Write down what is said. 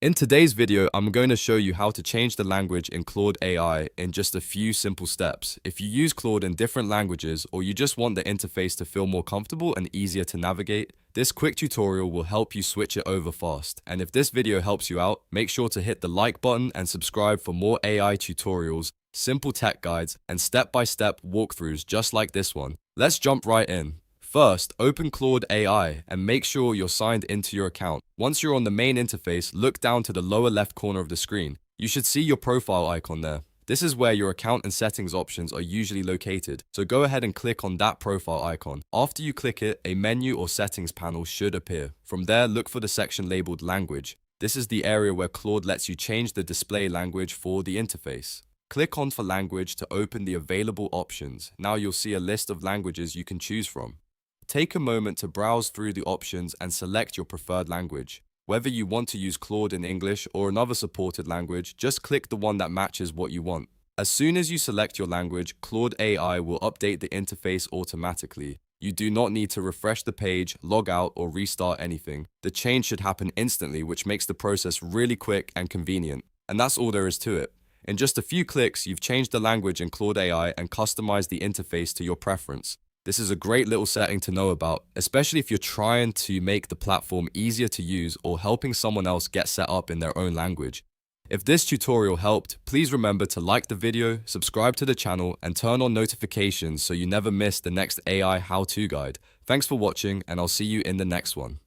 In today's video, I'm going to show you how to change the language in Claude AI in just a few simple steps. If you use Claude in different languages or you just want the interface to feel more comfortable and easier to navigate, this quick tutorial will help you switch it over fast. And if this video helps you out, make sure to hit the like button and subscribe for more AI tutorials, simple tech guides, and step-by-step walkthroughs just like this one. Let's jump right in. First, open Claude AI and make sure you're signed into your account. Once you're on the main interface, look down to the lower left corner of the screen. You should see your profile icon there. This is where your account and settings options are usually located, so go ahead and click on that profile icon. After you click it, a menu or settings panel should appear. From there, look for the section labeled Language. This is the area where Claude lets you change the display language for the interface. Click on for language to open the available options. Now you'll see a list of languages you can choose from. Take a moment to browse through the options and select your preferred language. Whether you want to use Claude in English or another supported language, just click the one that matches what you want. As soon as you select your language, Claude AI will update the interface automatically. You do not need to refresh the page, log out, or restart anything. The change should happen instantly, which makes the process really quick and convenient. And that's all there is to it. In just a few clicks, you've changed the language in Claude AI and customized the interface to your preference. This is a great little setting to know about, especially if you're trying to make the platform easier to use or helping someone else get set up in their own language. If this tutorial helped, please remember to like the video, subscribe to the channel, and turn on notifications so you never miss the next AI how-to guide. Thanks for watching, and I'll see you in the next one.